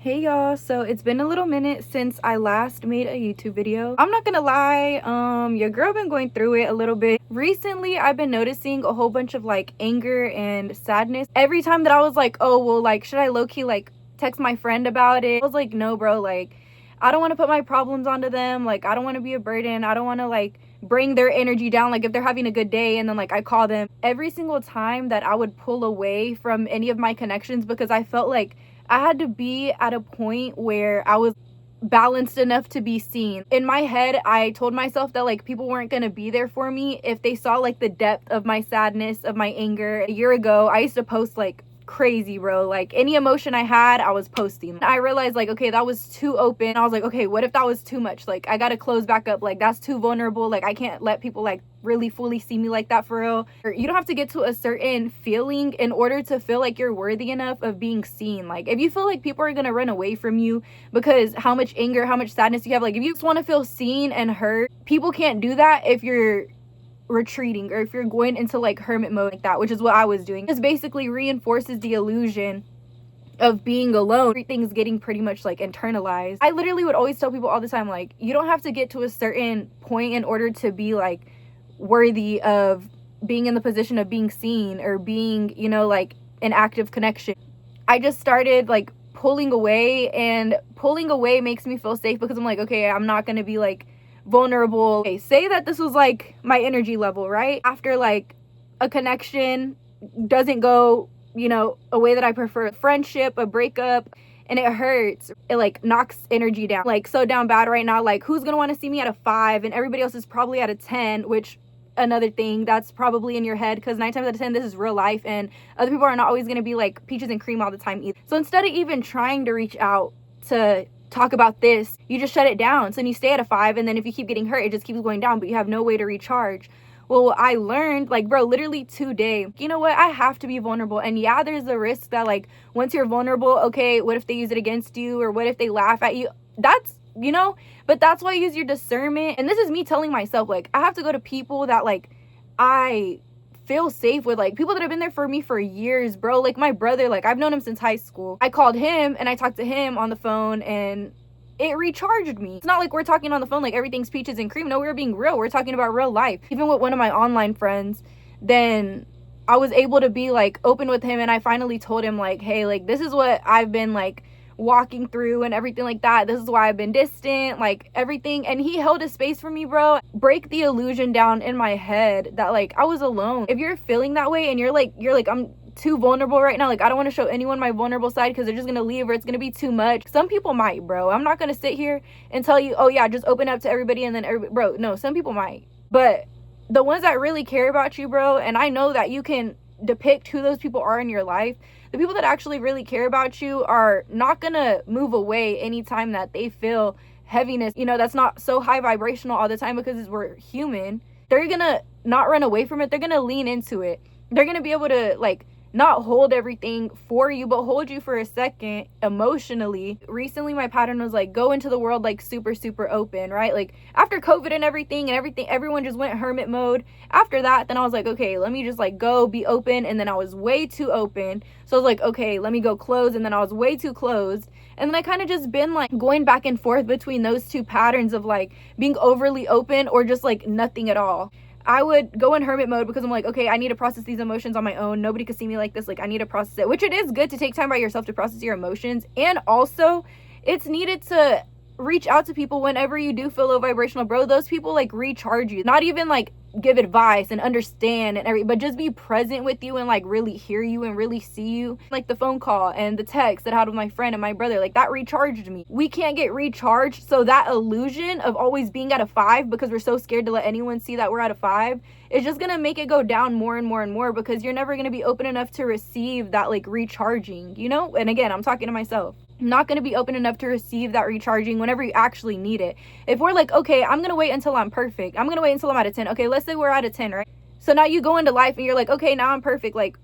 Hey y'all, so it's been a little minute since I last made a YouTube video. I'm not gonna lie, your girl been going through it a little bit. Recently, I've been noticing a whole bunch of like anger and sadness. Every time that I was like, oh, well, like, should I low-key like text my friend about it? I was like, no, bro, like, I don't want to put my problems onto them. Like, I don't want to be a burden. I don't want to like bring their energy down. Like, if they're having a good day and then like I call them, every single time that I would pull away from any of my connections because I felt like I had to be at a point where I was balanced enough to be seen. In my head, I told myself that like people weren't gonna be there for me if they saw like the depth of my sadness, of my anger. A year ago, I used to post like crazy, bro. Like any emotion I had, I was posting. I realized like, okay, that was too open. I was like, okay, what if that was too much? Like I gotta close back up. Like that's too vulnerable. Like I can't let people like really fully see me like that for real. You don't have to get to a certain feeling in order to feel like you're worthy enough of being seen. Like if you feel like people are gonna run away from you because how much anger, how much sadness you have, like if you just want to feel seen and heard, people can't do that if you're retreating or if you're going into like hermit mode like that, which is what I was doing. This basically reinforces the illusion of being alone. Everything's getting pretty much like internalized. I literally would always tell people all the time, like, you don't have to get to a certain point in order to be like worthy of being in the position of being seen or being, you know, like an active connection. I just started like pulling away, and pulling away makes me feel safe because I'm like, okay, I'm not gonna be like vulnerable. Okay, say that this was like my energy level, right? After like a connection doesn't go, you know, a way that I prefer, friendship, a breakup, and it hurts. It like knocks energy down, like so down bad right now. Like who's gonna want to see me at a 5 and everybody else is probably at a 10, which another thing that's probably in your head, because 9 times out of 10 this is real life and other people are not always going to be like peaches and cream all the time either. So instead of even trying to reach out to talk about this, you just shut it down. So then you stay at a 5, and then if you keep getting hurt, it just keeps going down, but you have no way to recharge. Well, I learned, like, bro, literally today, you know what, I have to be vulnerable. And yeah, there's the risk that like once you're vulnerable, okay, what if they use it against you, or what if they laugh at you? That's, you know, but that's why I use your discernment. And this is me telling myself, like, I have to go to people that like I feel safe with, like people that have been there for me for years, bro. Like my brother, like I've known him since high school. I called him and I talked to him on the phone and it recharged me. It's not like we're talking on the phone like everything's peaches and cream. No, we're being real. We're talking about real life. Even with one of my online friends, then I was able to be like open with him, and I finally told him like, hey, like this is what I've been like walking through and everything like that. This is why I've been distant, like everything. And he held a space for me, bro. Break the illusion down in my head that like I was alone. If you're feeling that way and you're like I'm too vulnerable right now, like I don't want to show anyone my vulnerable side because they're just gonna leave or it's gonna be too much. Some people might, bro. I'm not gonna sit here and tell you, oh yeah, just open up to everybody and then everybody, bro. No, some people might, but the ones that really care about you, bro, and I know that you can depict who those people are in your life, the people that actually really care about you are not gonna move away anytime that they feel heaviness, you know, that's not so high vibrational all the time, because we're human. They're gonna not run away from it. They're gonna lean into it. They're gonna be able to like not hold everything for you, but hold you for a second emotionally. Recently, my pattern was like go into the world like super open, right? Like after COVID and everything, everyone just went hermit mode. After that, then I was like, okay, let me just like go be open. And then I was way too open. So I was like, okay, let me go close. And then I was way too closed. And then I kind of just been like going back and forth between those two patterns of like being overly open or just like nothing at all. I would go in hermit mode because I'm like, okay, I need to process these emotions on my own. Nobody could see me like this. Like I need to process it, which it is good to take time by yourself to process your emotions. And also it's needed to reach out to people whenever you do feel low vibrational, bro. Those people like recharge you, not even like give advice and understand and but just be present with you and like really hear you and really see you. Like the phone call and the text that I had with my friend and my brother, like that recharged me. We can't get recharged, so that illusion of always being at a 5 because we're so scared to let anyone see that we're at a 5 is just gonna make it go down more and more and more, because you're never gonna be open enough to receive that like recharging, you know. And again, I'm talking to myself. Not going to be open enough to receive that recharging whenever you actually need it. If we're like, okay, I'm going to wait until I'm perfect, I'm going to wait until I'm at a 10. Okay, let's say we're at a 10, right? So now you go into life and you're like, okay, now I'm perfect. Like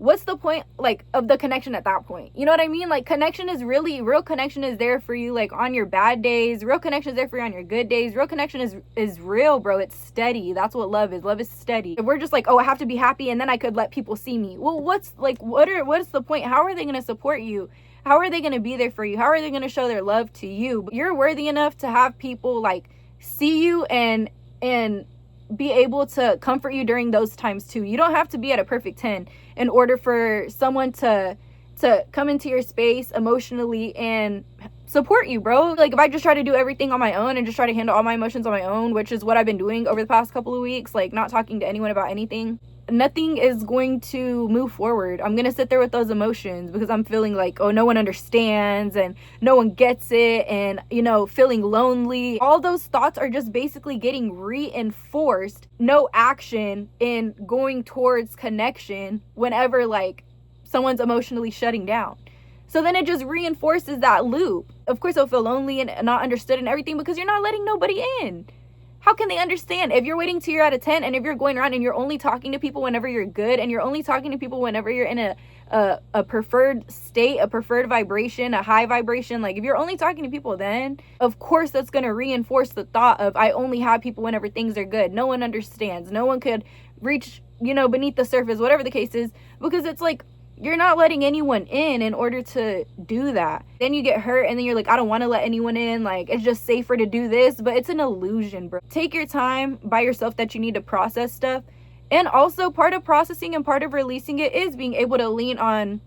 what's the point like of the connection at that point? You know what I mean? Like connection is really, real connection is there for you like on your bad days. Real connection is there for you on your good days. Real connection is real, bro. It's steady. That's what love is. Love is steady. If we're just like, oh, I have to be happy and then I could let people see me, well, what's the point? How are they going to support you? How are they going to be there for you? How are they going to show their love to you? You're worthy enough to have people like see you and be able to comfort you during those times too. You don't have to be at a perfect 10 in order for someone to come into your space emotionally and support you, bro. Like if I just try to do everything on my own and just try to handle all my emotions on my own, which is what I've been doing over the past couple of weeks, like not talking to anyone about anything, nothing is going to move forward. I'm gonna sit there with those emotions because I'm feeling like, oh, no one understands and no one gets it, and you know, feeling lonely. All those thoughts are just basically getting reinforced. No action in going towards connection whenever like someone's emotionally shutting down. So then it just reinforces that loop. Of course they'll feel lonely and not understood and everything because you're not letting nobody in. How can they understand if you're waiting till you're at a 10 and if you're going around and you're only talking to people whenever you're good and you're only talking to people whenever you're in a preferred state, a preferred vibration, a high vibration? Like if you're only talking to people then, of course that's going to reinforce the thought of I only have people whenever things are good. No one understands. No one could reach, you know, beneath the surface, whatever the case is, because it's like you're not letting anyone in order to do that. Then you get hurt and then you're like, I don't want to let anyone in. Like, it's just safer to do this. But it's an illusion, bro. Take your time by yourself that you need to process stuff. And also part of processing and part of releasing it is being able to lean on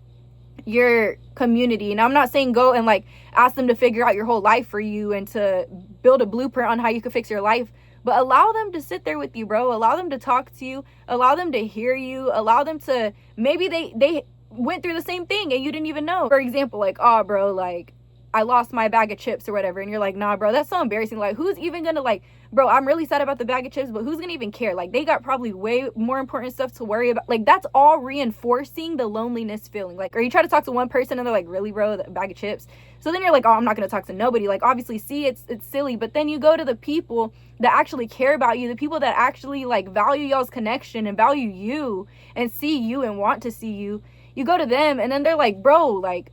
your community. And I'm not saying go and like ask them to figure out your whole life for you and to build a blueprint on how you can fix your life. But allow them to sit there with you, bro. Allow them to talk to you. Allow them to hear you. Allow them to, maybe they went through the same thing and you didn't even know. For example, like, oh bro, like I lost my bag of chips or whatever, and you're like, nah bro, that's so embarrassing. Like who's even gonna, like, bro, I'm really sad about the bag of chips, but who's gonna even care? Like they got probably way more important stuff to worry about. Like that's all reinforcing the loneliness feeling. Like, or you try to talk to one person and they're like, really bro, the bag of chips? So then you're like, oh, I'm not gonna talk to nobody. Like obviously, see, it's silly. But then you go to the people that actually care about you, the people that actually like value y'all's connection and value you and see you and want to see you. You go to them and then they're like, bro, like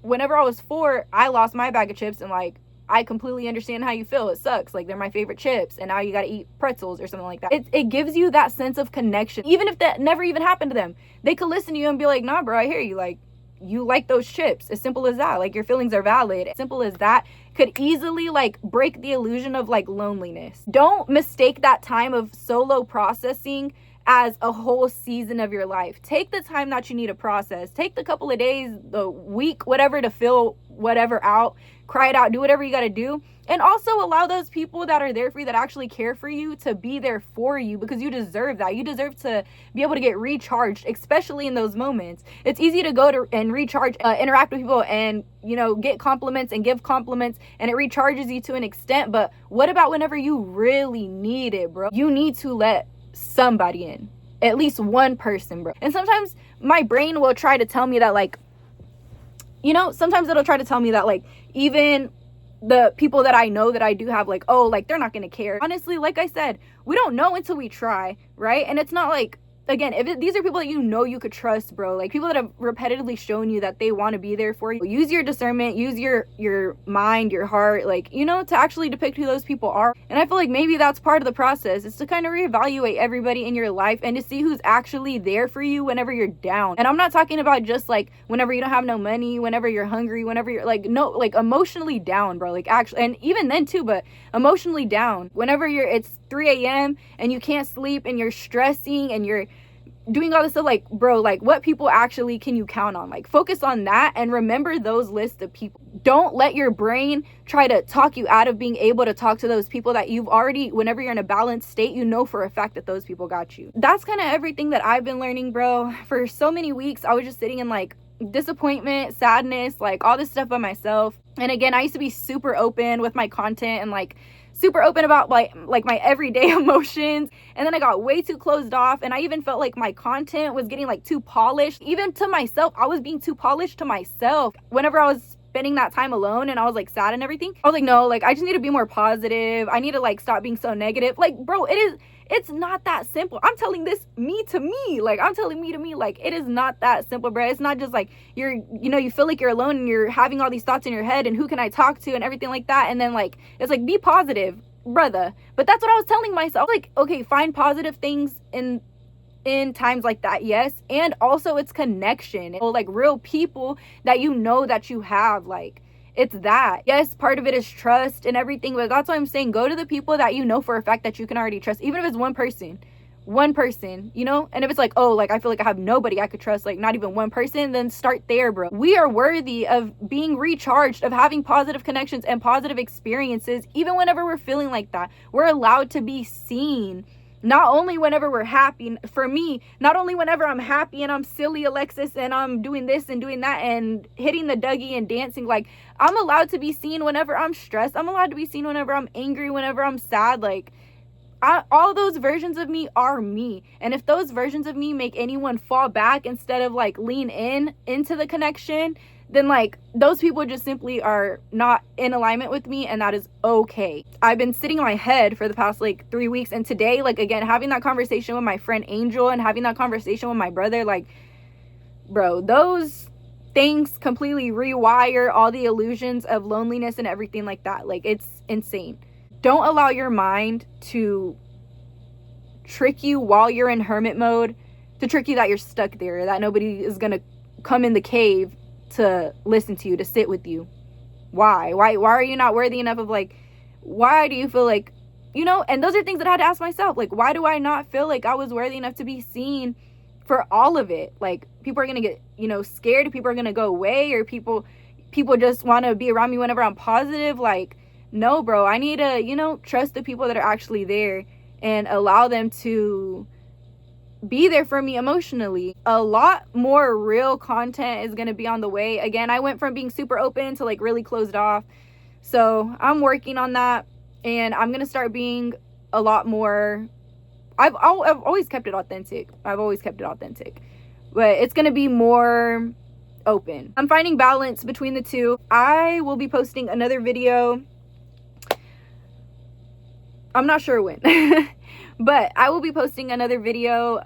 whenever I was 4, I lost my bag of chips, and like I completely understand how you feel. It sucks. Like they're my favorite chips and now you got to eat pretzels or something like that. It gives you that sense of connection. Even if that never even happened to them, they could listen to you and be like, nah bro, I hear you. Like you like those chips. As simple as that. Like your feelings are valid. As simple as that could easily like break the illusion of like loneliness. Don't mistake that time of solo processing as a whole season of your life. Take the time that you need to process. Take the couple of days, the week, whatever, to feel whatever out, cry it out, do whatever you got to do. And also allow those people that are there for you, that actually care for you, to be there for you, because you deserve that. You deserve to be able to get recharged, especially in those moments. It's easy to go to and recharge, interact with people and, you know, get compliments and give compliments, and it recharges you to an extent. But what about whenever you really need it, bro? You need to let somebody in, at least one person, bro. And sometimes my brain will try to tell me that, like, you know, sometimes it'll try to tell me that, like, even the people that I know that I do have, like, oh, like, they're not gonna care. Honestly, like I said, we don't know until we try, right? And it's not like, again, these are people that you know you could trust, bro, like people that have repetitively shown you that they want to be there for you. Use your discernment, use your mind, your heart, like, you know, to actually depict who those people are. And I feel like maybe that's part of the process, is to kind of reevaluate everybody in your life and to see who's actually there for you whenever you're down. And I'm not talking about just like whenever you don't have no money, whenever you're hungry, whenever you're like, no, like emotionally down, bro, like actually, and even then too, but emotionally down, whenever it's 3 a.m. and you can't sleep and you're stressing and you're doing all this stuff, like, bro, like what people actually can you count on? Like focus on that and remember those lists of people. Don't let your brain try to talk you out of being able to talk to those people that you've already, whenever you're in a balanced state, you know for a fact that those people got you. That's kind of everything that I've been learning, bro. For so many weeks I was just sitting in like disappointment, sadness, like all this stuff by myself. And again, I used to be super open with my content and like super open about like my everyday emotions, and then I got way too closed off, and I even felt like my content was getting like too polished. Even to myself, I was being too polished to myself whenever I was spending that time alone and I was like sad and everything. I was like, no, like I just need to be more positive. I need to like stop being so negative. Like, bro, it's not that simple. I'm telling this me to me. Like, I'm telling me to me, like, it is not that simple, bro. It's not just like you know, you feel like you're alone and you're having all these thoughts in your head and who can I talk to and everything like that. And then like, it's like, be positive, brother. But that's what I was telling myself. Like, okay, find positive things in in times like that, yes. And also it's connection, like real people that you know that you have, like it's that. Yes, part of it is trust and everything, but that's why I'm saying go to the people that you know for a fact that you can already trust, even if it's one person, you know. And if it's like, oh, like I feel like I have nobody I could trust, like not even one person, then start there, bro. We are worthy of being recharged, of having positive connections and positive experiences, even whenever we're feeling like that. We're allowed to be seen, not only whenever we're happy. For me, not only whenever I'm happy and I'm silly Alexis and I'm doing this and doing that and hitting the Dougie and dancing, like I'm allowed to be seen whenever I'm stressed. I'm allowed to be seen whenever I'm angry, whenever I'm sad. Like all those versions of me are me. And if those versions of me make anyone fall back instead of like lean into the connection, then like those people just simply are not in alignment with me, and that is okay. I've been sitting in my head for the past like 3 weeks, and today, like again, having that conversation with my friend Angel and having that conversation with my brother, like bro, those things completely rewire all the illusions of loneliness and everything like that. Like it's insane. Don't allow your mind to trick you while you're in hermit mode, to trick you that you're stuck there, that nobody is gonna come in the cave to listen to you, to sit with you. Why are you not worthy enough of, like, why do you feel like, you know? And those are things that I had to ask myself, like, why do I not feel like I was worthy enough to be seen for all of it? Like, people are gonna get, you know, scared, people are gonna go away, or people just want to be around me whenever I'm positive. Like, no, bro, I need to, you know, trust the people that are actually there and allow them to be there for me emotionally. A lot more real content is going to be on the way. Again, I went from being super open to like really closed off. So I'm working on that, and I'm going to start being a lot more, I've always kept it authentic. But it's going to be more open. I'm finding balance between the two. I will be posting another video, I'm not sure when, but I will be posting another video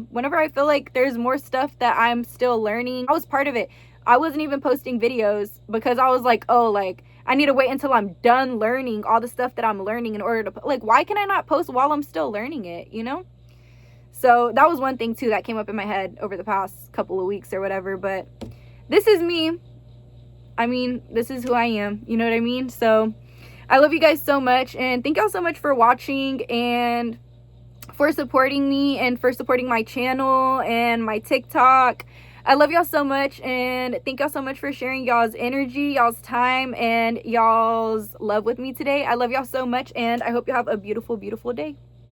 whenever I feel like there's more stuff that I'm still learning. I was part of it. I wasn't even posting videos because I was like, oh, like I need to wait until I'm done learning all the stuff that I'm learning in order to, like, why can I not post while I'm still learning it, you know? So that was one thing too that came up in my head over the past couple of weeks or whatever. But this is me. I mean, this is who I am, you know what I mean? So I love you guys so much, and thank y'all so much for watching and for supporting me and for supporting my channel and my TikTok. I love y'all so much, and thank y'all so much for sharing y'all's energy, y'all's time, and y'all's love with me today. I love y'all so much, and I hope you have a beautiful, beautiful day.